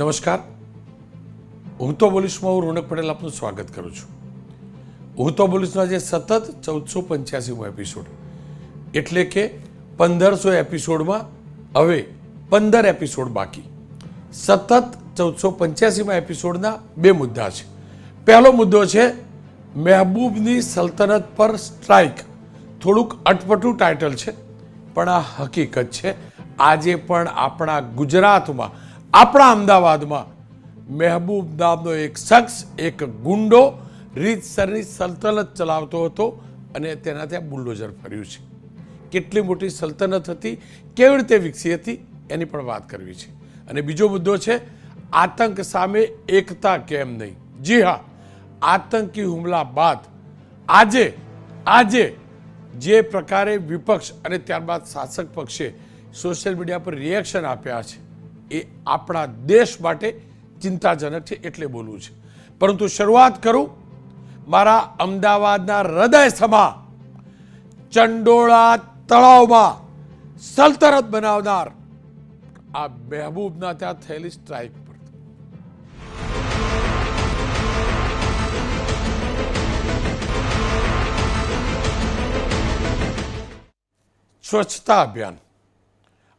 નમસ્કાર, હું તો બોલીશમાં હું રોનક પટેલ આપનું સ્વાગત કરું છું. હું તો બોલીશના જે સતત 1485મો એપિસોડ એટલે કે 1500 એપિસોડમાં હવે 15 એપિસોડ બાકી. સતત 1485મા એપિસોડના બે મુદ્દા છે. પહેલો મુદ્દો છે મહેબૂબની સલ્તનત પર સ્ટ્રાઇક. થોડુંક અટપટું ટાઇટલ છે પણ આ હકીકત છે. આજે પણ આપણા ગુજરાતમાં, આપણા અમદાવાદમાં મહેબૂબ નામનો એક શખ્સ, એક ગુંડો રીતસરની સલ્તનત ચલાવતો હતો અને તેના ત્યાં બુલડોઝર ફર્યું છે. કેટલી મોટી સલ્તનત હતી, કેવી રીતે વિકસી હતી એની પણ વાત કરવી છે. અને બીજો મુદ્દો છે આતંક સામે એકતા કેમ નહીં. જી હા, આતંકી હુમલા બાદ આજે જે પ્રકારે વિપક્ષ અને ત્યારબાદ શાસક પક્ષે સોશિયલ મીડિયા પર રિએક્શન આપ્યા છે એ આપણા દેશ માટે ચિંતાજનક છે, એટલે બોલવું છે. પરંતુ શરૂઆત કરું મારા અમદાવાદના હૃદય સમા ચંડોળા તળાવમાં સલ્તનત બનાવનાર આ મહેબૂબના ત્યાં થયેલી સ્ટ્રાઇક પર. સ્વચ્છતા અભિયાન.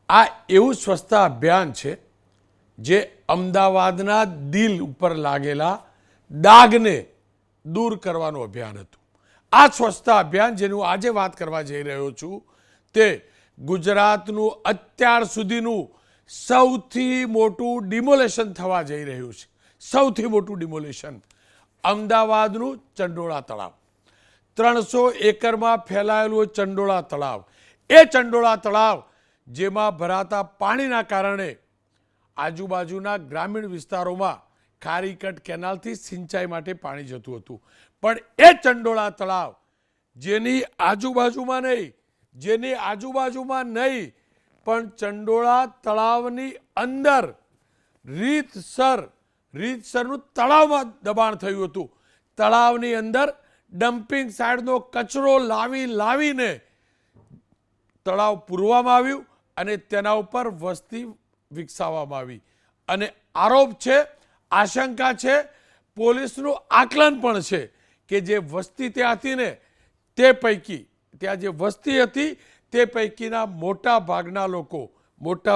આ એવું સ્વચ્છતા અભિયાન છે જે અમદાવાદના દિલ ઉપર લાગેલા ડાઘને દૂર કરવાનું અભિયાન હતું. આ સ્વચ્છતા અભિયાન જેનું આજે વાત કરવા જઈ રહ્યો છું તે ગુજરાતનું અત્યાર સુધીનું સૌથી મોટું ડિમોલેશન થવા જઈ રહ્યું છે. સૌથી મોટું ડિમોલેશન અમદાવાદનું ચંડોળા તળાવ. 300 એકરમાં ફેલાયેલું ચંડોળા તળાવ. એ ચંડોળા તળાવ જેમાં ભરાતા પાણીના કારણે આજુબાજુના ગ્રામીણ વિસ્તારોમાં ખારીકટ કેનાલથી સિંચાઈ માટે પાણી જતું હતું. પણ એ ચંડોળા તળાવ જેની આજુબાજુમાં નહીં પણ ચંડોળા તળાવની અંદર રીતસરનું તળાવમાં દબાણ થયું હતું. તળાવની અંદર ડમ્પિંગ સાઇડનો કચરો લાવીને તળાવ પૂરવામાં આવ્યું અને તેના ઉપર વસ્તી વિકસાવવામાં આવી. અને આરોપ છે, આશંકા છે, પોલીસનું આકલન પણ છે કે જે વસ્તી ત્યાં હતી ને તે પૈકી, ત્યાં જે વસ્તી હતી તે પૈકીના મોટા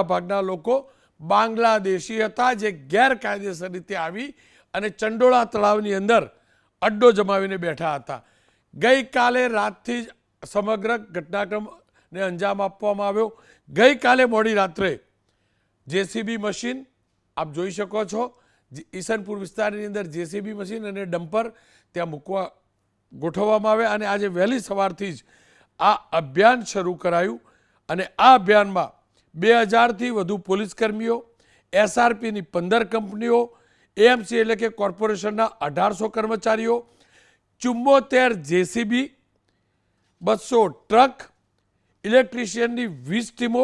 ભાગના લોકો બાંગ્લાદેશી હતા જે ગેરકાયદેસર રીતે આવી અને ચંડોળા તળાવની અંદર અડ્ડો જમાવીને બેઠા હતા. ગઈકાલે રાતથી જ સમગ્ર ઘટનાક્રમને અંજામ આપવામાં આવ્યો. ગઈકાલે મોડી રાત્રે જેસીબી મશીન આપ જોઈ શકો છો, ઈસનપુર વિસ્તારની અંદર જેસીબી મશીન અને ડમ્પર ત્યાં ગોઠવવામાં આવ્યા અને આજે વહેલી સવારથી જ આ અભિયાન શરૂ કરાયું. અને આ અભિયાનમાં 2000થી વધુ પોલીસકર્મીઓ, એસઆરપીની 15 કંપનીઓ, એએમસી એટલે કે કોર્પોરેશનના 1800 કર્મચારીઓ, 74 જેસીબી, 200 ટ્રક, ઇલેક્ટ્રિશિયનની 20 ટીમો,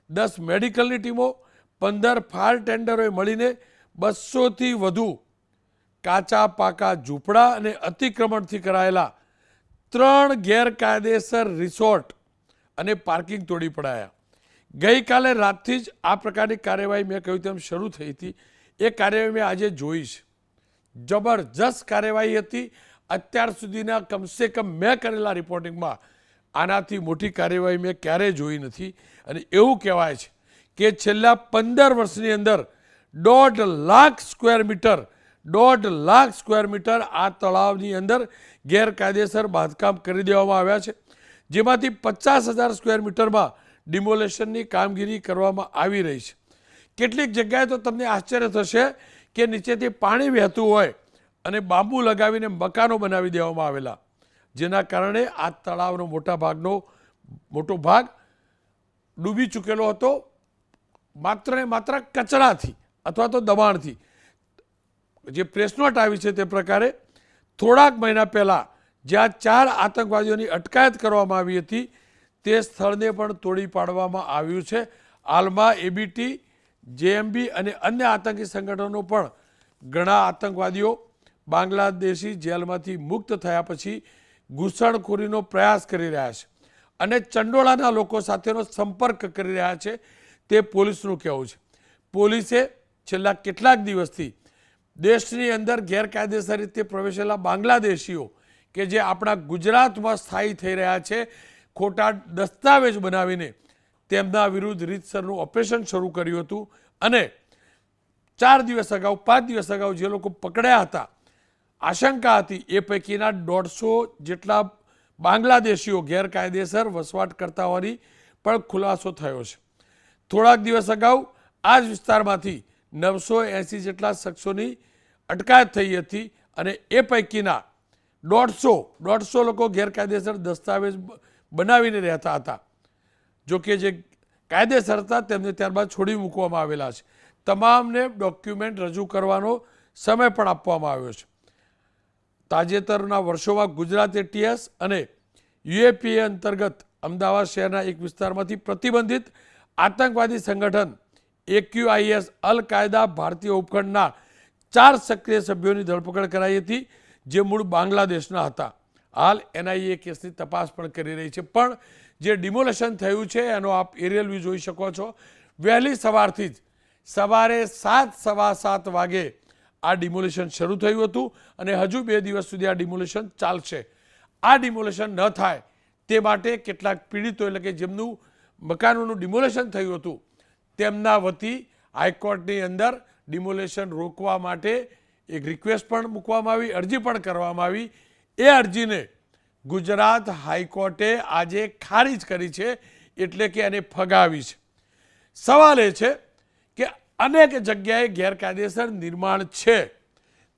10 મેડિકલની ટીમો, 15 ફાયર ટેન્ડરોએ મળીને 200થી વધુ કાચા પાકા ઝૂંપડા અને અતિક્રમણથી કરાયેલા 3 ગેરકાયદેસર રિસોર્ટ અને પાર્કિંગ તોડી પડાયા. ગઈકાલે રાતથી જ આ પ્રકારની કાર્યવાહી મેં કહ્યું તેમ શરૂ થઈ હતી. એ કાર્યવાહી મેં આજે જોઈ છે. જબરજસ્ત કાર્યવાહી હતી. અત્યાર સુધીના કમસે કમ મેં કરેલા રિપોર્ટિંગમાં આનાથી મોટી કાર્યવાહી મેં ક્યારેય જોઈ નથી. અને એવું કહેવાય છે કે છેલ્લા 15 વર્ષની અંદર 1.5 લાખ સ્ક્વેર મીટર આ તળાવની અંદર ગેરકાયદેસર બાંધકામ કરી દેવામાં આવ્યા છે, જેમાંથી 50,000 સ્ક્વેર મીટરમાં ડિમોલેશનની કામગીરી કરવામાં આવી રહી છે. કેટલીક જગ્યાએ તો તમને આશ્ચર્ય થશે કે નીચેથી પાણી વહેતું હોય અને બાંબુ લગાવીને મકાનો બનાવી દેવામાં આવેલા, જેના કારણે આ તળાવનો મોટો ભાગ ડૂબી ચૂકેલો હતો માત્ર ને માત્ર કચરાથી અથવા તો દબાણથી. જે પ્રેસ નોટ આવી છે તે પ્રકારે થોડાક મહિના પહેલાં જ્યાં 4 આતંકવાદીઓની અટકાયત કરવામાં આવી હતી તે સ્થળને પણ તોડી પાડવામાં આવ્યું છે. હાલમાં એબીટી, જેએમબી અને અન્ય આતંકી સંગઠનો પણ ઘણા આતંકવાદીઓ બાંગ્લાદેશી જેલમાંથી મુક્ત થયા પછી ઘૂસણખોરીનો પ્રયાસ કરી રહ્યા છે અને ચંડોળાના લોકો સાથેનો સંપર્ક કરી રહ્યા છે તે પોલીસનું કહેવું છે. પોલીસે છેલ્લા કેટલાક દિવસથી દેશની અંદર ગેરકાયદેસર રીતે પ્રવેશેલા બાંગ્લાદેશીઓ કે જે આપણા ગુજરાતમાં સ્થાયી થઈ રહ્યા છે, ખોટા દસ્તાવેજ બનાવીને તેમના વિરુદ્ધ રીતસરનું ઓપરેશન શરૂ કર્યું હતું. અને 4 દિવસ અગાઉ 5 દિવસ અગાઉ જે લોકો પકડ્યા હતા, આશંકા હતી, એ પૈકીના 150 જેટલા બાંગ્લાદેશીઓ ગેરકાયદેસર વસવાટ કરતા હોવાની પણ ખુલાસો થયો છે. થોડાક દિવસ અગાઉ આ જ વિસ્તારમાંથી 980 જેટલા શખ્સોની અટકાયત થઈ હતી અને એ પૈકીના 150 લોકો ગેરકાયદેસર દસ્તાવેજ બનાવીને રહેતા હતા. જોકે જે કાયદેસર હતા તેમને ત્યારબાદ છોડી મૂકવામાં આવેલા છે. તમામને ડોક્યુમેન્ટ રજૂ કરવાનો સમય પણ આપવામાં આવ્યો છે. તાજેતરના વર્ષોમાં ગુજરાત એટીએસ અને યુએપીએ અંતર્ગત અમદાવાદ શહેરના એક વિસ્તારમાંથી પ્રતિબંધિત આતંકવાદી સંગઠન AQIS અલ કાયદા ભારતીય ઉપખંડના 4 સક્રિય સભ્યોની ધરપકડ કરાઈ હતી, જે મૂળ બાંગ્લાદેશના હતા. હાલ NIA કેસની તપાસ પણ કરી રહી છે. પણ જે ડિમોલેશન થયું છે એનો આપ એરિયલ વ્યૂ જોઈ શકો છો. વહેલી સવારથી જ સવારે 7, સવા 7 વાગે આ ડિમોલેશન શરૂ થયું હતું અને હજુ 2 દિવસ સુધી આ ડિમોલેશન ચાલશે. આ ડિમોલેશન ન થાય તે માટે કેટલાક પીડિતો એટલે કે જેમનું મકાનોનું ડિમોલેશન થયું હતું તેમના વતી હાઈકોર્ટની અંદર ડિમોલેશન રોકવા માટે એક રિક્વેસ્ટ પણ મૂકવામાં આવી, અરજી પણ કરવામાં આવી. એ અરજીને ગુજરાત હાઈકોર્ટે આજે ખારીજ કરી છે, એટલે કે એને ફગાવી છે. સવાલ એ છે કે અનેક જગ્યાએ ગેરકાયદેસર નિર્માણ છે,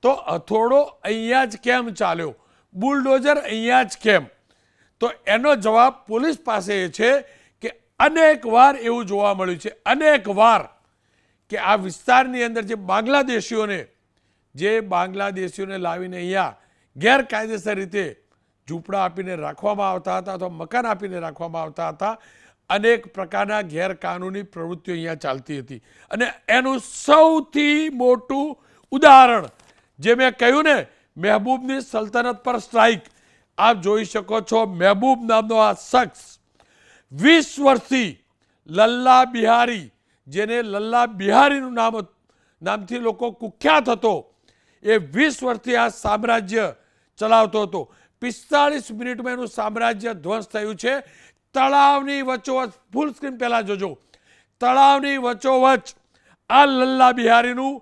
તો હથોડો અહીંયા જ કેમ ચાલ્યો, બુલડોઝર અહીંયા જ કેમ? તો એનો જવાબ પોલીસ પાસે એ છે કે અનેક વાર એવું જોવા મળ્યું છે, અનેક વાર કે આ વિસ્તારની અંદર જે બાંગ્લાદેશીઓને લાવીને અહીંયા ગેરકાયદેસર રીતે ઝૂંપડા આપીને રાખવામાં આવતા હતા અથવા મકાન આપીને રાખવામાં આવતા હતા. અનેક પ્રકારના ગેરકાનૂની પ્રવૃત્તિઓ અહીંયા ચાલતી હતી. અને એનું સૌથી મોટું ઉદાહરણ જે મેં કહ્યું ને, મહેબૂબની સલ્તનત પર સ્ટ્રાઇક, આપ જોઈ શકો છો. મહેબૂબ નામનો આ શખ્સ 20 વર્ષથી લલ્લા બિહારી, જેને લલ્લા બિહારીનું નામથી લોકો કુખ્યાત હતો, એ 20 વર્ષથી આ સામ્રાજ્ય ચલાવતો હતો. 45 મિનિટમાં એનું સામ્રાજ્ય ધ્વંસ થયું છે. તળાવની વચ્ચોવચ, ફૂલ સ્ક્રીન પહેલા જોજો, તળાવની વચ્ચોવચ આ લલ્લા બિહારીનું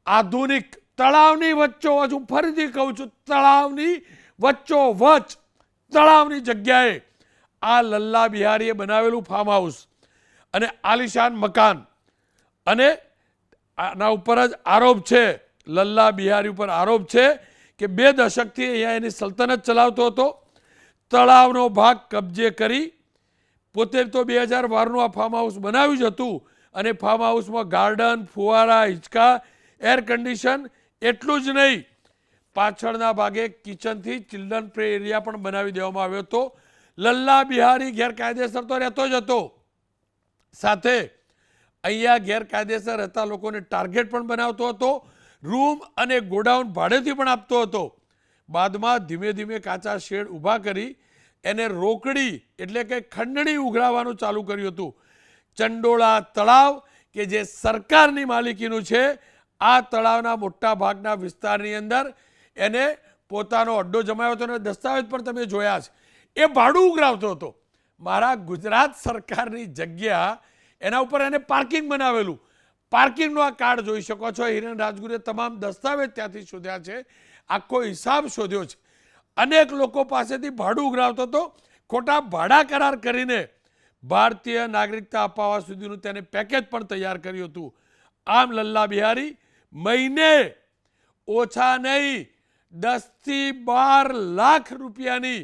આધુનિક, તળાવની વચ્ચોવચ, હું ફરીથી કહું છું, તળાવની વચ્ચોવચ, તળાવની જગ્યાએ આ લલ્લા બિહારીએ બનાવેલું ફાર્મ હાઉસ અને આલિશાન મકાન. અને આના ઉપર જ આરોપ છે, લલ્લા બિહારી ઉપર આરોપ છે કે 2 દશકથી અહીંયા એની સલ્તનત ચલાવતો હતો. તળાવનો ભાગ કબજે કરી પોતે તો 2012નું આ ફાર્મ હાઉસ બનાવ્યું જ હતું. અને ફાર્મ હાઉસમાં ગાર્ડન, ફુવારા, હિંચકા, એર કન્ડિશન, એટલું જ નહીં, પાછળના ભાગે કિચનથી ચિલ્ડ્રન પ્લે એરિયા પણ બનાવી દેવામાં આવ્યો હતો. લલ્લા બિહારી ગેરકાયદેસર તો રહેતો જ હતો, સાથે અહીંયા ગેરકાયદેસર રહેતા લોકોને ટાર્ગેટ પણ બનાવતો હતો. રૂમ અને ગોડાઉન ભાડેથી પણ આપતો હતો. બાદમાં ધીમે ધીમે કાચા શેડ ઊભા કરી એને રોકડી એટલે કે ખંડણી ઉઘરાવવાનું ચાલુ કર્યું હતું. ચંડોળા તળાવ કે જે સરકારની માલિકીનું છે, આ તળાવના મોટા ભાગના વિસ્તારની અંદર એને પોતાનો અડ્ડો જમાવ્યો હતો અને દસ્તાવેજ પણ તમે જોયા છે. એ ભાડું ઉઘરાવતો હતો. મારા ગુજરાત સરકારની જગ્યા, એના ઉપર એને પાર્કિંગ બનાવેલું. પાર્કિંગનો આ કાર્ડ જોઈ શકો છો. હિરેન રાજગુરુએ તમામ દસ્તાવેજ ત્યાંથી શોધ્યા છે, આખો હિસાબ શોધ્યો છે. અનેક લોકો પાસેથી ભાડું ઉઘરાવતો હતો. ખોટા ભાડા કરાર કરીને ભારતીય નાગરિકતા અપાવવા સુધીનું તેને પેકેજ પણ તૈયાર કર્યું હતું. આમ લલ્લા બિહારી મહિને ઓછા નહીં 10 થી 12 લાખ રૂપિયાની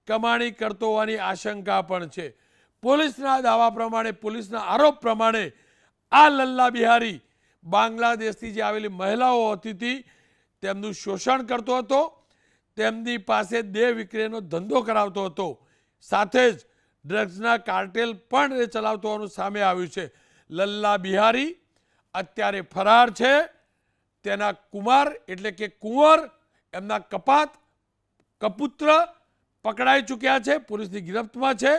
કમાણી કરતો હોવાની આશંકા પણ છે. પોલીસના દાવા પ્રમાણે, પોલીસના આરોપ પ્રમાણે આ લલ્લા બિહારી બાંગ્લાદેશથી જે આવેલી મહિલાઓ હતી તેમનું શોષણ કરતો હતો, તેમની પાસે દેહ વિક્રયનો ધંધો કરાવતો હતો. સાથે જ ડ્રગ્સના કાર્ટેલ પણ એ ચલાવતો હોવાનું સામે આવ્યું છે. લલ્લા બિહારી અત્યારે ફરાર છે. તેના કુમાર એટલે કે કુંવર, એમના કપુત્ર પકડાઈ ચૂક્યા છે, પોલીસની ગિરફ્તમાં છે.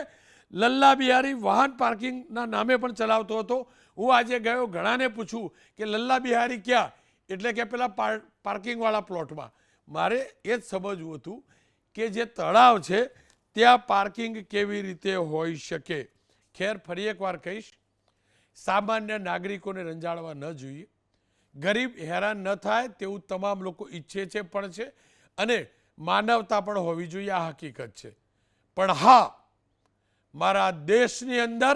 લલ્લા બિહારી વાહન પાર્કિંગના નામે પણ ચલાવતો હતો. હું આજે ગયો, ઘણાને પૂછું કે લલ્લા બિહારી ક્યાં, એટલે કે પેલા પાર્કિંગવાળા પ્લોટમાં. મારે એ જ સમજવું હતું કે જે તળાવ છે ત્યાં પાર્કિંગ કેવી રીતે હોઈ શકે. ખેર, ફરી એકવાર કહીશ, સામાન્ય નાગરિકોને રંજાડવા ન જોઈએ. ગરીબ હેરાન ન થાય તેવું તમામ લોકો ઈચ્છે છે પણ છે, અને માનવતા પણ હોવી જોઈએ, આ હકીકત છે. પણ હા, મારા દેશની અંદર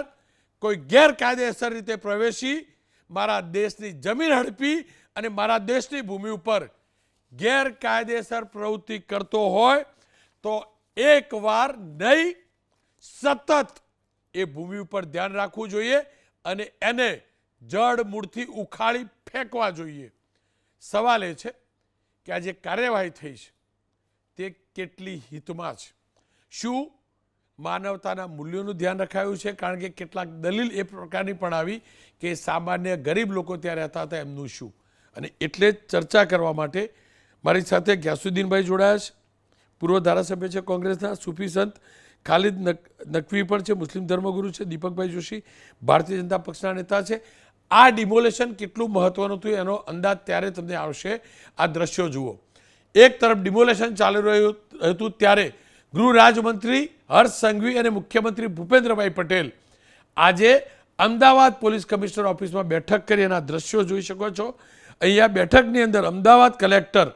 કોઈ ગેરકાયદેસર રીતે પ્રવેશી મારા દેશની જમીન હડપી અને મારા દેશની ભૂમિ ઉપર ગેરકાયદેસર પ્રવૃત્તિ કરતો હોય તો એકવાર નહીં, સતત એ ભૂમિ ઉપર ધ્યાન રાખવું જોઈએ અને એને જડ મૂળથી ઉખાડી ફેંકવા જોઈએ. સવાલ એ છે કે આ જે કાર્યવાહી થઈ છે તે કેટલી હિતમાં છે. શું માનવતાના મૂલ્યોનું ધ્યાન રખાયું છે? કારણ કે કેટલાક દલીલ એ પ્રકારની પણ આવી કે સામાન્ય ગરીબ લોકો ત્યાં રહેતા હતા, એમનું શું? અને એટલે જ ચર્ચા કરવા માટે મારી સાથે ગ્યાસુદ્દીનભાઈ જોડાયા છે, પૂર્વ ધારાસભ્ય છે કોંગ્રેસના, સૂફી સંત ખાલિદ નકવી પણ છે, મુસ્લિમ ધર્મગુરુ છે, દીપકભાઈ જોશી ભારતીય જનતા પક્ષના નેતા છે. આ ડિમોલેશન કેટલું મહત્વનું હતું એનો અંદાજ ત્યારે તમને આવશે. આ દ્રશ્યો જુઓ. એક તરફ ડિમોલેશન ચાલી રહ્યું હતું ત્યારે ગૃહ રાજ્યમંત્રી હર્ષ સંઘવી અને મુખ્યમંત્રી ભૂપેન્દ્રભાઈ પટેલ આજે અમદાવાદ પોલીસ કમિશનર ઓફિસમાં બેઠક કરી એના દ્રશ્યો જોઈ શકો છો. અહીંયા બેઠકની અંદર અમદાવાદ કલેક્ટર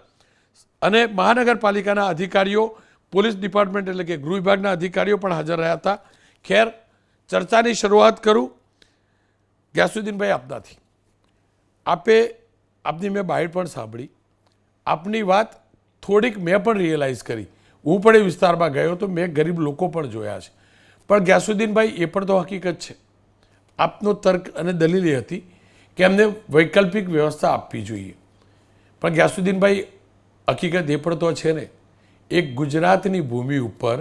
અને મહાનગરપાલિકાના અધિકારીઓ, પોલીસ ડિપાર્ટમેન્ટ એટલે કે ગૃહ વિભાગના અધિકારીઓ પણ હાજર રહ્યા હતા. ખેર, ચર્ચાની શરૂઆત કરું ગ્યાસુદ્દીનભાઈ આપનાથી. આપની મેં બાઈટ પણ સાંભળી, આપની વાત થોડીક મેં પણ રિયલાઇઝ કરી. હું પણ એ વિસ્તારમાં ગયો તો મેં ગરીબ લોકો પણ જોયા છે. પણ ગ્યાસુદ્દીનભાઈ, એ પણ તો હકીકત છે. આપનો તર્ક અને દલીલ એ હતી કે એમને વૈકલ્પિક વ્યવસ્થા આપવી જોઈએ. પણ ગ્યાસુદ્દીનભાઈ, હકીકત એ પણ તો છે ને, એક ગુજરાતની ભૂમિ ઉપર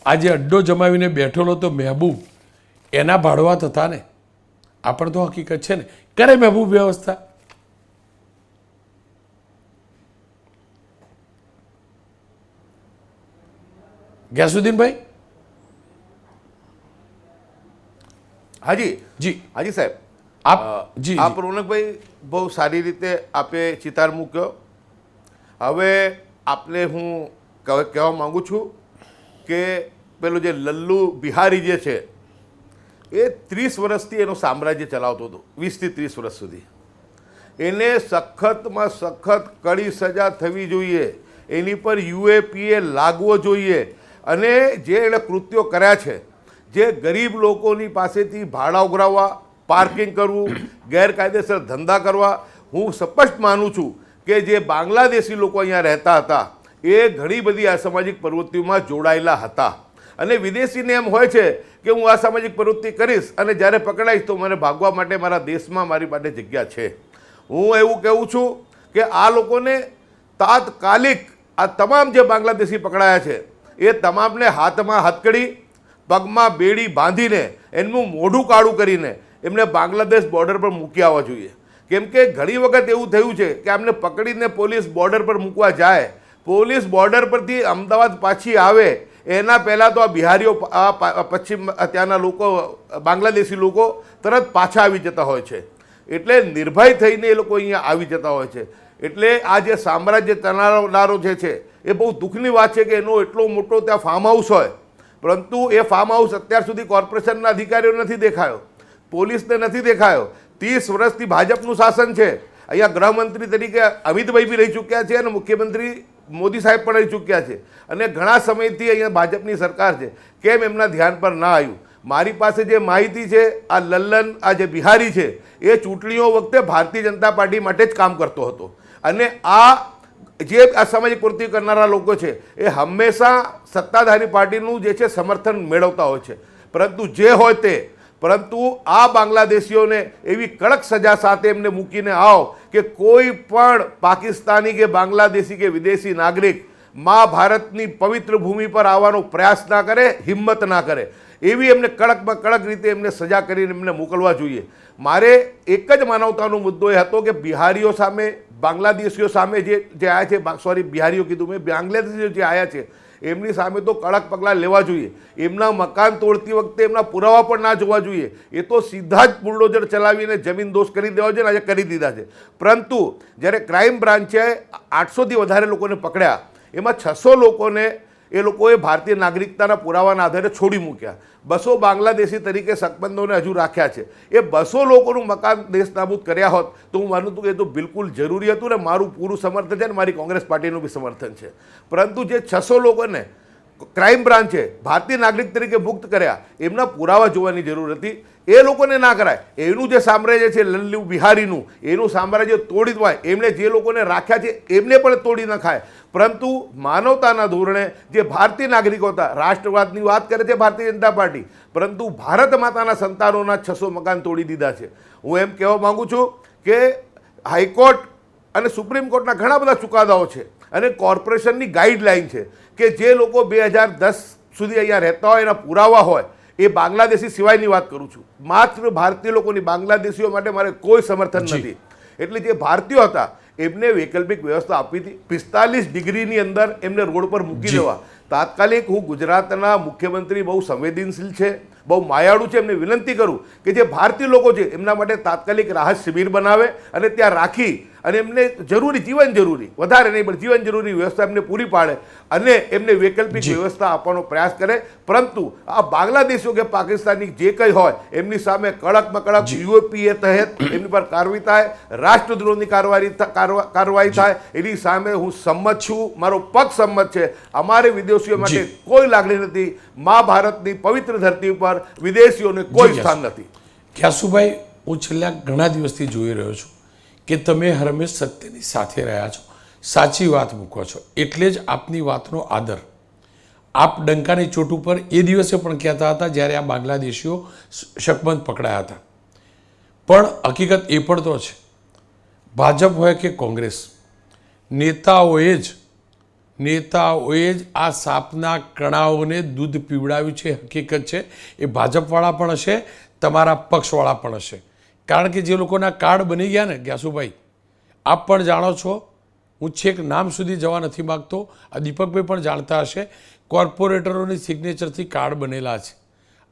આજે અડ્ડો જમાવીને બેઠેલો તો મહેબૂબ, એના ભાડવાત હતા ને. આ પણ તો હકીકત છે ને. કરે મહેબૂબ વ્યવસ્થા? ગ્યાસુદ્દીનભાઈ? હાજી જી હાજી સાહેબ, જી આપ રોનકભાઈ બહુ સારી રીતે આપે ચિતાર મૂક્યો. હવે આપને હું કહેવા માગું છું કે પેલું જે લલ્લુ બિહારી જે છે એ 30 વર્ષથી એનું સામ્રાજ્ય ચલાવતો હતો, 20 થી 30 વર્ષ સુધી. એને સખતમાં સખત કડી સજા થવી જોઈએ, એની પર યુએપીએ લાગવો જોઈએ. અને જે એણે કૃત્યો કર્યા છે, જે ગરીબ લોકોની પાસેથી ભાડા ઉઘરાવવા, પાર્કિંગ કરવું, ગેરકાયદેસર ધંધા કરવા, હું સ્પષ્ટ માનું છું કે જે બાંગ્લાદેશી લોકો અહીંયા રહેતા હતા એ ઘણી બધી અસામાજિક પ્રવૃત્તિઓમાં જોડાયેલા હતા. અને વિદેશીને એમ હોય છે કે હું અસામાજિક પ્રવૃત્તિ કરીશ અને જ્યારે પકડાઈશ તો મને ભાગવા માટે મારા દેશમાં મારી માટે જગ્યા છે. હું એવું કહું છું કે આ લોકોને તાત્કાલિક આ તમામ જે બાંગ્લાદેશી પકડાયા છે એ તમામને હાથમાં હથકડી, પગમાં બેડી બાંધીને એમનું મોઢું કાળું કરીને એમને બાંગ્લાદેશ બોર્ડર પર મૂકી આવવા જોઈએ. કેમ કે ઘણી વખત એવું થયું છે કે આમને પકડીને પોલીસ બોર્ડર પર મૂકવા જાય, પોલીસ બોર્ડર પરથી અમદાવાદ પાછી આવે એના પહેલાં તો આ બિહારીઓ, પશ્ચિમ ત્યાંના લોકો, બાંગ્લાદેશી લોકો તરત પાછા આવી જતા હોય છે. એટલે નિર્ભય થઈને એ લોકો અહીંયા આવી જતા હોય છે. એટલે આ જે સામ્રાજ્ય ચલાવનારો જે છે એ બહુ દુઃખની વાત છે કે એનો એટલો મોટો ત્યાં ફાર્મ હાઉસ હોય, પરંતુ એ ફાર્મ હાઉસ અત્યાર સુધી કોર્પોરેશનના અધિકારીઓ નથી દેખાયો, પોલીસને નથી દેખાયો. 30 વર્ષથી ભાજપનું શાસન છે. અહીંયા ગૃહમંત્રી તરીકે અમિતભાઈ બી રહી ચૂક્યા છે અને મુખ્યમંત્રી મોદી સાહેબ પણ રહી ચૂક્યા છે. અને ઘણા સમયથી અહીંયા ભાજપની સરકાર છે. કેમ એમના ધ્યાન પર ના આવ્યું? મારી પાસે જે માહિતી છે, આ લલ્લન, આ જે બિહારી છે એ ચૂંટણીઓ વખતે ભારતીય જનતા પાર્ટી માટે જ કામ કરતો હતો. અને આ જે અસામાજિક પ્રવૃત્તિ કરનારા લોકો છે એ હંમેશા સત્તાધારી પાર્ટીનું જે છે સમર્થન મેળવતા હોય છે. પરંતુ જે હોય તે, પરંતુ આ બાંગ્લાદેશીઓને એવી કડક સજા સાથે એમને મૂકીને આવો કે કોઈ પણ પાકિસ્તાની કે બાંગ્લાદેશી કે વિદેશી નાગરિક મા ભારતની પવિત્ર ભૂમિ પર આવવાનો પ્રયાસ ના કરે, હિંમત ના કરે. એવી એમને કડકમાં કડક રીતે એમને સજા કરીને એમને મોકલવા જોઈએ. મારે એક જ માનવતાનો મુદ્દો એ હતો કે બિહારીઓ સામે, બાંગ્લાદેશીઓ સામે જે આવ્યા છે, સોરી બિહારીઓ કીધું મેં, બાંગ્લાદેશીઓ જે આવ્યા છે એમની સામે તો કડક પગલાં લેવા જોઈએ. એમના મકાન તોડતી વખતે એમના પુરાવા પણ ના જોવા જોઈએ. એ તો સીધા જ બુલડોઝર ચલાવીને જમીન દોષ કરી દેવા જોઈએ ને, આજે કરી દીધા છે. પરંતુ જ્યારે ક્રાઇમ બ્રાન્ચે 800થી વધારે લોકોને પકડ્યા, એમાં 600 લોકોને એ લોકોએ ભારતીય નાગરિકતાના પુરાવાના આધારે છોડી મૂક્યા. 200 બાંગ્લાદેશી તરીકે શકમંદોને હજુ રાખ્યા છે. એ 200 લોકોનું મકાન દેશ નાબૂદ કર્યા હોત તો હું માનું છું કે એ તો બિલકુલ જરૂરી હતું ને મારું પૂરું સમર્થન છે ને મારી કોંગ્રેસ પાર્ટીનું બી સમર્થન છે. પરંતુ જે 600 લોકોને ક્રાઇમ બ્રાન્ચે ભારતીય નાગરિક તરીકે મુક્ત કર્યા, એમના પુરાવા જોવાની જરૂર હતી. એ લોકોને ના કરાય. એનું જે સામ્રાજ્ય છે લલ્લુ બિહારીનું, એનું સામ્રાજ્ય તોડી દવાય. એમણે જે લોકોને રાખ્યા છે એમને પણ તોડી નખાય. પરંતુ માનવતાના ધોરણે જે ભારતીય નાગરિકો હતા, રાષ્ટ્રવાદની વાત કરે છે ભારતીય જનતા પાર્ટી, પરંતુ ભારત માતાના સંતાનોના 600 મકાન તોડી દીધા છે. હું એમ કહેવા માગું છું કે હાઈકોર્ટ અને સુપ્રીમ કોર્ટના ઘણા બધા ચુકાદાઓ છે અને કોર્પોરેશનની ગાઈડલાઈન છે કે જે લોકો 2010 સુધી અહીંયા રહેતા હોય, એના પુરાવા હોય, એ બાંગ્લાદેશી સિવાયની વાત કરું છું, માત્ર ભારતીય લોકોની, બાંગ્લાદેશીઓ માટે મારે કોઈ સમર્થન નથી. એટલે જે ભારતીયો હતા એમને વૈકલ્પિક વ્યવસ્થા આપી હતી. 45 ડિગ્રીની અંદર એમને રોડ પર મૂકી દેવા. તાત્કાલિક હું ગુજરાતના મુખ્યમંત્રી બહુ સંવેદનશીલ છે, બહુ માયાળુ છે, એમને વિનંતી કરું કે જે ભારતીય લોકો છે એમના માટે તાત્કાલિક રાહત શિબિર બનાવે અને ત્યાં રાખી અને એમને જરૂરી, જીવન જરૂરી, વધારે નહીં પણ જીવન જરૂરી વ્યવસ્થા એમને પૂરી પાડે અને એમને વૈકલ્પિક વ્યવસ્થા આપવાનો પ્રયાસ કરે. પરંતુ આ બાંગ્લાદેશીઓ કે પાકિસ્તાની જે કંઈ હોય એમની સામે કડકમાં કડક યુએપીએ તહેત એમની પર કાર્યવાહી થાય, રાષ્ટ્રદ્રોહની કાર્યવાહી થાય. એની સામે હું સંમત છું, મારો પક્ષ સંમત છે. અમારે વિદેશીઓ માટે કોઈ લાગણી નથી. મા ભારતની પવિત્ર ધરતી ઉપર વિદેશીઓને કોઈ સ્થાન નથી. ગ્યાસુભાઈ, હું છેલ્લા ઘણા દિવસથી જોઈ રહ્યો છું કે તમે હરમેશ સત્યની સાથે રહ્યા છો, સાચી વાત મૂકો છો, એટલે જ આપની વાતનો આદર. આપ ડંકાની ચોટ ઉપર એ દિવસે પણ કહેતા હતા જ્યારે આ બાંગ્લાદેશીઓ શકમંદ પકડાયા હતા. પણ હકીકત એ પણ તો છે, ભાજપ હોય કે કોંગ્રેસ, નેતાઓએ જ આ સાપના કણાઓને દૂધ પીવડાવ્યું છે. હકીકત છે એ ભાજપવાળા પણ હશે, તમારા પક્ષવાળા પણ હશે. કારણ કે જે લોકોના કાર્ડ બની ગયા ને ગ્યાસુભાઈ, આપ પણ જાણો છો, હું છેક નામ સુધી જવા નથી માગતો, આ દીપકભાઈ પણ જાણતા હશે, કોર્પોરેટરોની સિગ્નેચરથી કાર્ડ બનેલા છે.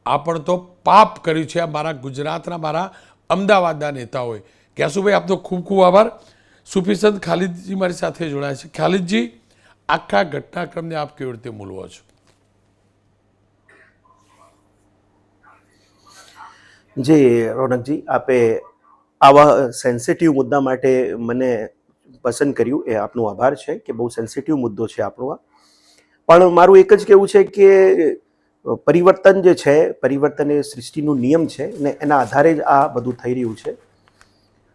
આ પણ તો પાપ કર્યું છે આ મારા ગુજરાતના, મારા અમદાવાદના નેતાઓએ. ગ્યાસુભાઈ, આપનો ખૂબ ખૂબ આભાર. સુફીસંત ખાલિદજી મારી સાથે જોડાયા છે. ખાલિદજી, આખા ઘટનાક્રમને આપ કેવી રીતે મૂલવો છો? જી રોનકજી, આપે આવા સેન્સિટિવ મુદ્દા માટે મને પસંદ કર્યું, એ આપનો આભાર છે કે બહુ સેન્સિટિવ મુદ્દો છે આપણો આ. પણ મારું એક જ કહેવું છે કે પરિવર્તન જે છે, પરિવર્તન એ સૃષ્ટિનો નિયમ છે ને એના આધારે જ આ બધું થઈ રહ્યું છે.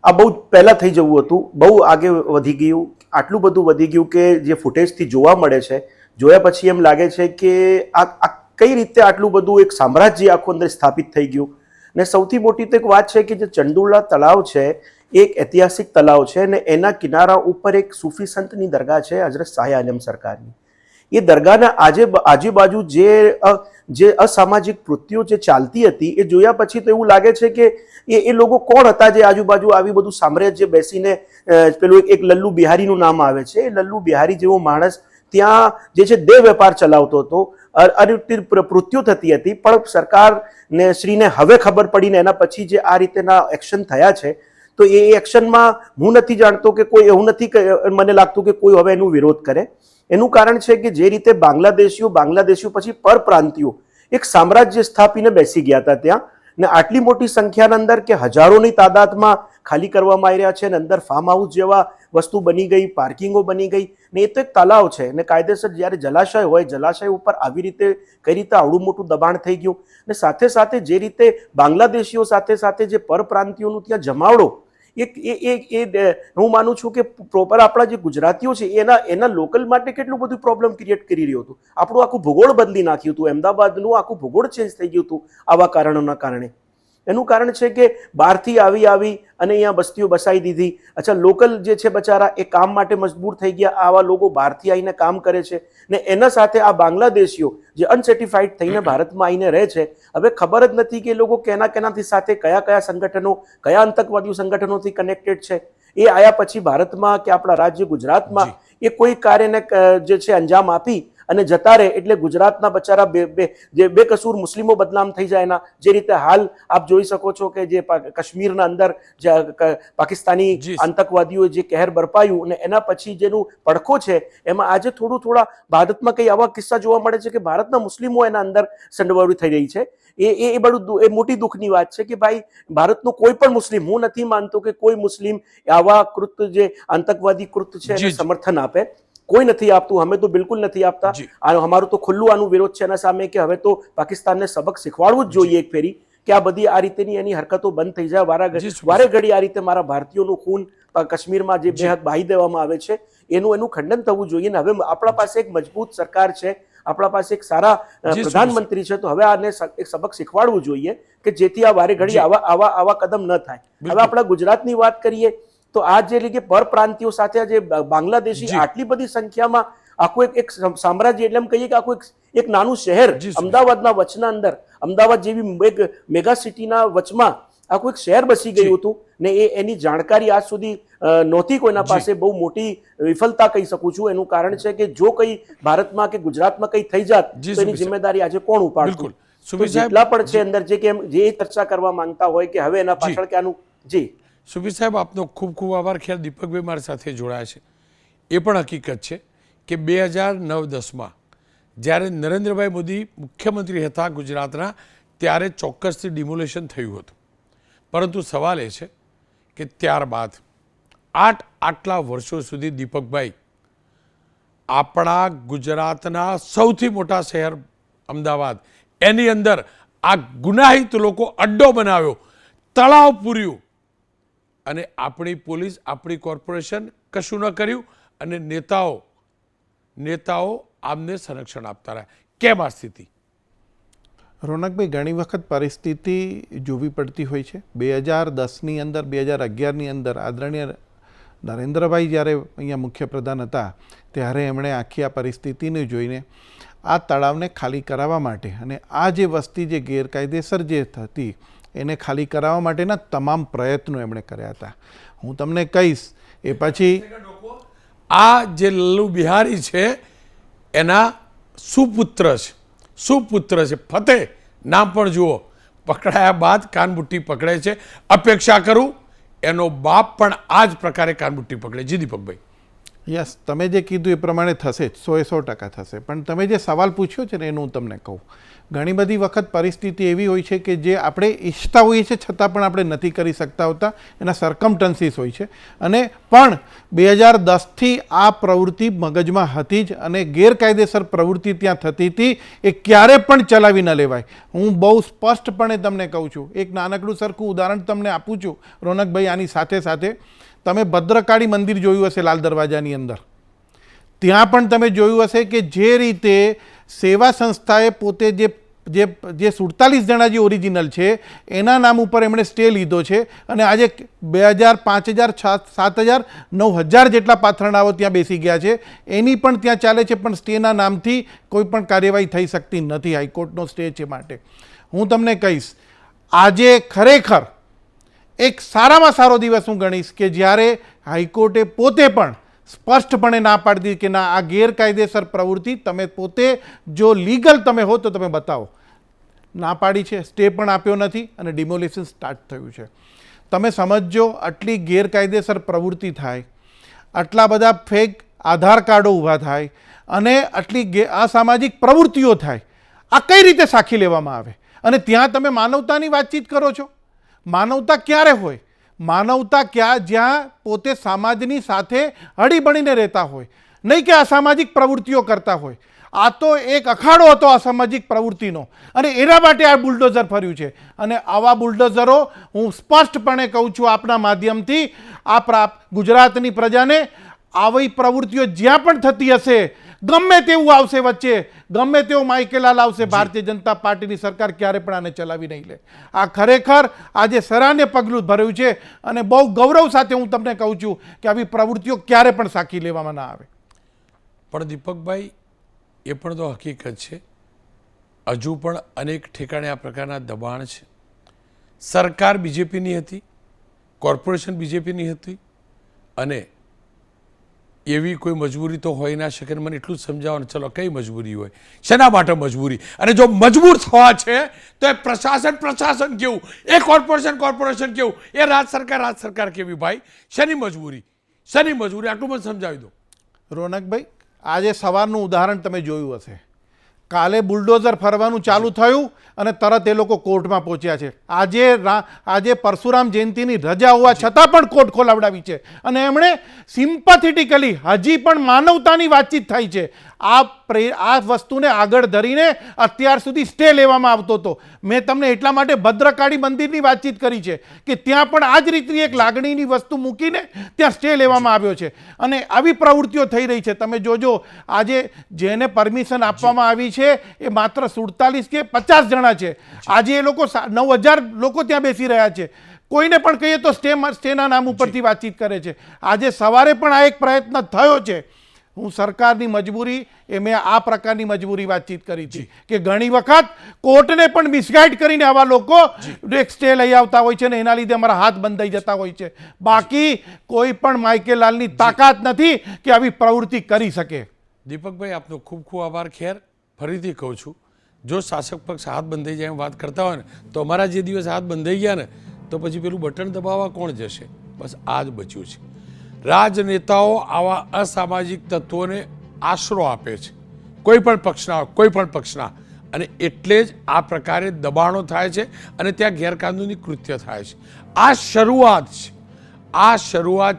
આ બહુ પહેલાં થઈ જવું હતું, બહુ આગે વધી ગયું, આટલું બધું વધી ગયું કે જે ફૂટેજથી જોવા મળે છે, જોયા પછી એમ લાગે છે કે આ કઈ રીતે આટલું બધું એક સામ્રાજ્ય આખું અંદર સ્થાપિત થઈ ગયું. ને સૌથી મોટી તો એક વાત છે કે જે ચંદુલા તળાવ છે એક ઐતિહાસિક તળાવ છે અને એના કિનારા ઉપર એક સૂફી સંતની દરગાહ છે, હજરત શાહ આલમ સરકારની. એ દરગાહના આજુબાજુ જે અસામાજિક કૃત્યો જે ચાલતી હતી એ જોયા પછી તો એવું લાગે છે કે એ લોકો કોણ હતા જે આજુબાજુ આવી બધું સામ્રાજ્ય બેસીને, પેલું એક લલ્લુ બિહારીનું નામ આવે છે, એ લલ્લુ બિહારી જેવો માણસ ત્યાં જે છે દેહ વેપાર ચલાવતો હતો અને મૃત્યુ થતી હતી. પણ સરકારને શ્રીને હવે ખબર પડીને એના પછી જે આ રીતેના એક્શન થયા છે, તો એ એક્શનમાં હું નથી જાણતો કે કોઈ, એવું નથી મને લાગતું કે કોઈ હવે એનું વિરોધ કરે. એનું કારણ છે કે જે રીતે બાંગ્લાદેશીઓ પછી પરપ્રાંતિયો એક સામ્રાજ્ય સ્થાપીને બેસી ગયા હતા ત્યાં, ને આટલી મોટી સંખ્યાના અંદર કે હજારોની તાદાદમાં ખાલી કરવામાં આવી રહ્યા છે ને અંદર ફાર્મ હાઉસ જેવા વસ્તુ બની ગઈ, પાર્કિંગો બની ગઈ, ને એ તો એક તલાવ છે ને કાયદેસર જ્યારે જલાશય હોય, જલાશય ઉપર આવી રીતે કઈ રીતે આવડું મોટું દબાણ થઈ ગયું. ને સાથે સાથે જે રીતે બાંગ્લાદેશીઓ સાથે જે પરપ્રાંતિયોનું ત્યાં જમાવડો, હું માનું છું કે પ્રોપર આપણા જે ગુજરાતીઓ છે એના લોકલ માટે કેટલું બધું પ્રોબ્લેમ ક્રિએટ કરી રહ્યું હતું. આપણું આખું ભૂગોળ બદલી નાખ્યું હતું, અમદાવાદનું આખું ભૂગોળ ચેન્જ થઈ ગયું હતું આવા કારણોના કારણે. એનું કારણ છે કે બહારથી આવી અને અહીંયા બસ્તીઓ બસાવી દીધી. અચ્છા, લોકલ જે છે બચારા એ કામ માટે મજબૂર થઈ ગયા, આવા લોકો બહારથી આવીને કામ કરે છે ને એના સાથે આ બાંગ્લાદેશીઓ જે અનસર્ટિફાઈડ થઈને ભારતમાં આવીને રહે છે, હવે ખબર જ નથી કે એ લોકો કેનાથી સાથે કયા સંગઠનો, કયા આતંકવાદી સંગઠનોથી કનેક્ટેડ છે. એ આયા પછી ભારતમાં કે આપણા રાજ્ય ગુજરાતમાં એ કોઈ કાર્યને જે છે અંજામ આપી અને જતા રહે એટલે ગુજરાતના બચારા જે બેકસૂર મુસ્લિમો બદનામ થઈ જાય એના જે રીતે હાલ આપ જોઈ શકો છો કે જે કાશ્મીરના અંદર જે પાકિસ્તાની આતંકવાદીઓએ જે કહેર બરપાયું અને એના પછી જેનું પડખો છે એમાં આજે થોડા ભારતમાં કઈ આવા કિસ્સા જોવા મળે છે કે ભારતના મુસ્લિમો એના અંદર સંડોવાળી થઈ રહી છે. એ બડું એ મોટી દુઃખની વાત છે કે ભાઈ ભારતનો કોઈ પણ મુસ્લિમ, હું નથી માનતો કે કોઈ મુસ્લિમ આવા કૃત્ય જે આતંકવાદી કૃત્ય છે એને સમર્થન આપે, કોઈ નથી આપતું, અમે તો બિલકુલ નથી આપતા. અમારું તો ખુલ્લું આનું વિરોધ છે એના સામે કે હવે તો પાકિસ્તાનને સબક શીખવાડવું જ જોઈએ એક ફેરી કે આ બધી આ રીતેની એની હરકતો બંધ થઈ જાય. વારે ઘડી આ રીતે મારા ભારતીયોનું ખૂન કાશ્મીરમાં જે બેહદ બહાઈ દેવામાં આવે છે એનું ખંડન થવું જોઈએ. ને હવે આપણા પાસે એક મજબૂત સરકાર છે, આપણા પાસે એક સારા પ્રધાનમંત્રી છે, તો હવે આને એક સબક શીખવાડવું જોઈએ કે જેથી આ વારે ઘડી આવા કદમ ન થાય. હવે આપણા ગુજરાતની વાત કરીએ તો આ જે લીગે પરપ્રાંતિયો સાથે જે બાંગ્લાદેશી આટલી બધી સંખ્યામાં આખું એક સામ્રાજ્ય એટલે એમ કહીએ કે આખું એક નાનું શહેર અમદાવાદના વચના અંદર, અમદાવાદ જેવી એક મેગા સિટીના વચમાં આખું એક શહેર બસી ગયું હતું ને એની જાણકારી આજ સુધી નહોતી કોઈના પાસે. બહુ મોટી વિફલતા કહી શકું છું. એનું કારણ છે કે જો કઈ ભારતમાં કે ગુજરાતમાં કઈ થઈ જાત તો એની જિમ્મેદારી આજે કોણ ઉપાડતું? જેટલા પણ છે અંદર જે ચર્ચા કરવા માંગતા હોય કે હવે એના પાછળ કે આનું જી સુબીર સાહેબ, આપનો ખૂબ ખૂબ આભાર. ખ્યાલ દીપકભાઈ મારી સાથે જોડાયા છે. એ પણ હકીકત છે કે 2009-10માં જ્યારે નરેન્દ્રભાઈ મોદી મુખ્યમંત્રી હતા ગુજરાતના ત્યારે ચોક્કસથી ડિમોલેશન થયું હતું. પરંતુ સવાલ એ છે કે ત્યારબાદ આટલા વર્ષો સુધી દીપકભાઈ આપણા ગુજરાતના સૌથી મોટા શહેર અમદાવાદ એની અંદર આ ગુનાહિત લોકો અડ્ડો બનાવ્યો, તળાવ પૂર્યું અને આપણી પોલીસ, આપણી કોર્પોરેશન કશું ન કર્યું અને નેતાઓ આમને સંરક્ષણ આપતા રહ્યા. કેમ આ સ્થિતિ? રોનકભાઈ, ઘણી વખત પરિસ્થિતિ જોવી પડતી હોય છે. 2010ની અંદર, 2011ની અંદર આદરણીય નરેન્દ્રભાઈ જ્યારે અહીંયા મુખ્યપ્રધાન હતા ત્યારે એમણે આખી આ પરિસ્થિતિને જોઈને આ તળાવને ખાલી કરાવવા માટે અને આ જે વસ્તી જે ગેરકાયદેસર જે હતી એને ખાલી કરાવવા માટેના તમામ પ્રયત્નો એમણે કર્યા હતા. હું તમને કહીશ એ પછી આ જે લલ્લુ બિહારી છે એના સુપુત્ર છે ફતેહ, નામ પણ જુઓ. પકડાયા બાદ કાનબુટ્ટી પકડે છે. અપેક્ષા કરું એનો બાપ પણ આ જ પ્રકારે કાનબુટ્ટી પકડે. જી દીપકભાઈ. યસ, તમે જે કીધું એ પ્રમાણે થશે જ, 100% થશે. પણ તમે જે સવાલ પૂછ્યો છે ને એનું હું તમને કહું. ઘણી બધી વખત પરિસ્થિતિ એવી હોય છે કે જે આપણે ઈચ્છતા હોઈએ છીએ છતાં પણ આપણે નથી કરી શકતા હોતા, એના સરકમટન્સીસ હોય છે. અને પણ 2010થી આ પ્રવૃત્તિ મગજમાં હતી જ અને ગેરકાયદેસર પ્રવૃત્તિ ત્યાં થતી હતી, એ ક્યારે પણ ચલાવી ન લેવાય. હું બહુ સ્પષ્ટપણે તમને કહું છું. એક નાનકડું સરખું ઉદાહરણ તમને આપું છું રોનકભાઈ. આની સાથે સાથે તમે ભદ્રકાળી મંદિર જોયું હશે લાલ દરવાજાની અંદર. ત્યાં પણ તમે જોયું હશે કે જે રીતે સેવા સંસ્થાએ પોતે જે 47 જણા જે ઓરિજિનલ છે એના નામ ઉપર એમણે સ્ટે લીધો છે અને આજે 2000, 5000, 7000, 9000 જેટલા પાથરણાઓ ત્યાં બેસી ગયા છે. એની પણ ત્યાં ચાલે છે, પણ સ્ટેના નામથી કોઈ પણ કાર્યવાહી થઈ શકતી નથી. હાઈકોર્ટનો સ્ટે છે માટે હું તમને કહીશ, આજે ખરેખર એક સારામાં સારો દિવસ હું ગણીશ કે જ્યારે હાઈકોર્ટે પોતે પણ સ્પષ્ટપણે ના પાડી દીધી કે ના, આ ગેરકાયદેસર પ્રવૃત્તિ તમે પોતે જો લીગલ તમે હો તો તમે બતાવો. ના પાડી છે, સ્ટે પણ આપ્યો નથી અને ડિમોલિશન સ્ટાર્ટ થયું છે. તમે સમજો, આટલી ગેરકાયદેસર પ્રવૃત્તિ થાય, આટલા બધા ફેક આધાર કાર્ડો ઊભા થાય અને આટલી અસામાજિક પ્રવૃત્તિઓ થાય, આ કઈ રીતે સાખી લેવામાં આવે? અને ત્યાં તમે માનવતાની વાતચીત કરો છો. માનવતા ક્યારે હોય? માનવતા જ્યાં પોતે સમાજની સાથે હળીબળીને રહેતા હોય, નહીં કે અસામાજિક પ્રવૃત્તિઓ કરતા હોય. આ તો એક અખાડો હતો અસામાજિક પ્રવૃત્તિનો અને એના માટે આ બુલડોઝર ફર્યું છે. અને આવા બુલડોઝરો હું સ્પષ્ટપણે કહું છું આપના માધ્યમથી આ ગુજરાતની પ્રજાને, આવી પ્રવૃત્તિઓ જ્યાં પણ થતી હશે, ગમે તેવું આવશે વચ્ચે, ગમે તેવો માઇકેલાલ આવશે, ભારતીય જનતા પાર્ટીની સરકાર ક્યારે પણ આને ચલાવી નહીં લે. આ ખરેખર આજે સરાહનીય પગલું ભર્યું છે અને બહુ ગૌરવ સાથે હું તમને કહું છું કે આવી પ્રવૃત્તિઓ ક્યારે પણ સાખી લેવામાં ના આવે. પણ દીપકભાઈ, એ પણ તો હકીકત છે, હજુ પણ અનેક ઠેકાણે આ પ્રકારના દબાણ છે. સરકાર બીજેપીની હતી, કોર્પોરેશન બીજેપીની હતી, અને એવી કોઈ મજબૂરી તો હોય ના શકે. મને એટલું જ સમજાવો ને, ચલો કઈ મજબૂરી હોય, શેના માટે મજબૂરી? અને જો મજબૂર થવા છે તો એ પ્રશાસન કેવું, એ કોર્પોરેશન કેવું, એ રાજ્ય સરકાર કેવી? ભાઈ શેની મજબૂરી? આટલું મને સમજાવી દો. રોનકભાઈ, આજે સવારનું ઉદાહરણ તમે જોયું હશે. કાલે બુલડોઝર ફરવાનું ચાલુ થયું અને તરત એ લોકો કોર્ટમાં પહોંચ્યા છે. આજે પરશુરામ જયંતિની રજા હોવા છતાં પણ કોર્ટ ખોલાવડાવી છે અને એમણે સિમ્પેથેટિકલી હજી પણ માનવતાની વાતચીત થઈ છે. આ વસ્તુને આગળ ધરીને અત્યાર સુધી સ્ટે લેવામાં આવતો હતો. મેં તમને એટલા માટે ભદ્રકાળી મંદિરની વાતચીત કરી છે કે ત્યાં પણ આ જ રીતની એક લાગણીની વસ્તુ મૂકીને ત્યાં સ્ટે લેવામાં આવ્યો છે અને આવી પ્રવૃત્તિઓ થઈ રહી છે. તમે જોજો, આજે જેને પરમિશન આપવામાં આવી છે એ માત્ર 47 કે 50 જણા છે. આજે એ લોકો 9000 લોકો ત્યાં બેસી રહ્યા છે. કોઈને પણ કહીએ તો સ્ટેના નામ ઉપરથી વાતચીત કરે છે. આજે સવારે પણ આ એક પ્રયત્ન થયો છે. હું સરકારની મજબૂરી એ મેં આ પ્રકારની મજબૂરી વાતચીત કરી હતી કે ઘણી વખત કોર્ટને પણ મિસગાઈડ કરીને આવા લોકો એક સ્ટે લઈ આવતા હોય છે ને એના લીધે અમારા હાથ બંધાઈ જતા હોય છે. બાકી કોઈ પણ માઇકેલાલની તાકાત નથી કે આવી પ્રવૃત્તિ કરી શકે. દીપકભાઈ, આપનો ખૂબ ખૂબ આભાર. ખેર, ફરીથી કહું છું, જો શાસક પક્ષ હાથ બંધાઈ જાય એમ વાત કરતા હોય ને, તો અમારા જે દિવસ હાથ બંધાઈ ગયા ને, તો પછી પેલું બટન દબાવવા કોણ જશે? બસ આ જ બચ્યું છે. રાજનેતાઓ આવા અસામાજિક તત્વોને આશરો આપે છે, કોઈ પણ પક્ષના, અને એટલે જ આ પ્રકારે દબાણો થાય છે અને ત્યાં ગેરકાનૂની કૃત્ય થાય છે. આ શરૂઆત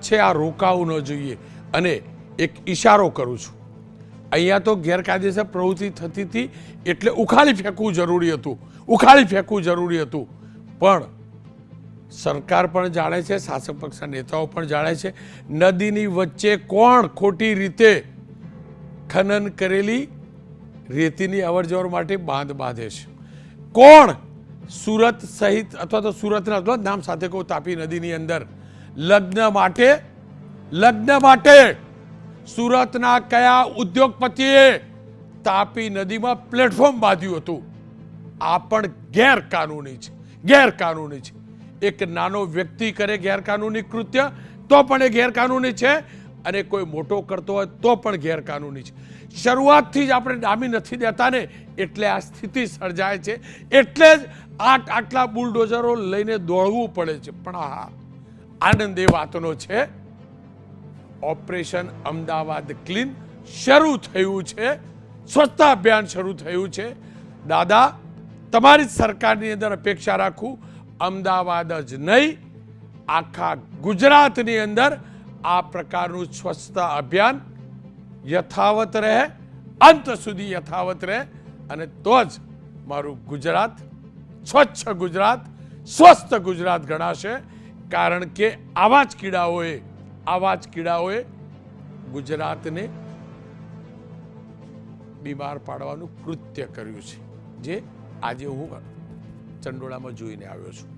છે. આ રોકાવું ન જોઈએ. અને એક ઈશારો કરું છું, અહીંયા તો ગેરકાયદેસર પ્રવૃત્તિ થતી હતી એટલે ઉખાડી ફેંકવું જરૂરી હતું. પણ સરકાર પણ જાણે છે, શાસક પક્ષના નેતાઓ પણ જાણે છે, નદીની વચ્ચે કોણ ખોટી રીતે ખનન કરેલી રેતીની અવરજવર માટે બાંધ બાંધે છે? કોણ સુરત સહિત અથવા તો સુરતના નામ સાથે કહું, તાપી નદીની અંદર લગ્ન માટે સુરતના કયા ઉદ્યોગપતિએ તાપી નદીમાં પ્લેટફોર્મ બાંધ્યું હતું? આ પણ ગેરકાનૂની છે. એક નાનો વ્યક્તિ કરે ગેરકાનૂની કૃત્ય તો પણ એ ગેરકાનૂની છે, અને કોઈ મોટો કરતો હોય તો પણ ગેરકાનૂની છે. શરૂઆતથી જ આપણે ડામી નથી દેતા ને, એટલે આ સ્થિતિ સર્જાય છે. એટલે જ આટલા બુલડોઝરો લઈને દોડવું પડે છે. પણ હા, આનંદ એ વાતનો છે, ઓપરેશન અમદાવાદ ક્લીન શરૂ થયું છે, સ્વચ્છતા અભિયાન શરૂ થયું છે. દાદા, તમારી સરકારની અંદર અપેક્ષા રાખું, અમદાવાદ જ નહીં, આખા ગુજરાતની અંદર આ પ્રકારનું સ્વચ્છતા અભિયાન યથાવત રહે, અંત સુધી યથાવત રહે. અને તો જ મારું ગુજરાત સ્વચ્છ ગુજરાત, સ્વસ્થ ગુજરાત ગણાશે. કારણ કે આવા જ કીડાઓએ ગુજરાતને બીમાર પાડવાનું કૃત્ય કર્યું છે, જે આજે હું ચંડોળામાં જોઈને આવ્યો છું.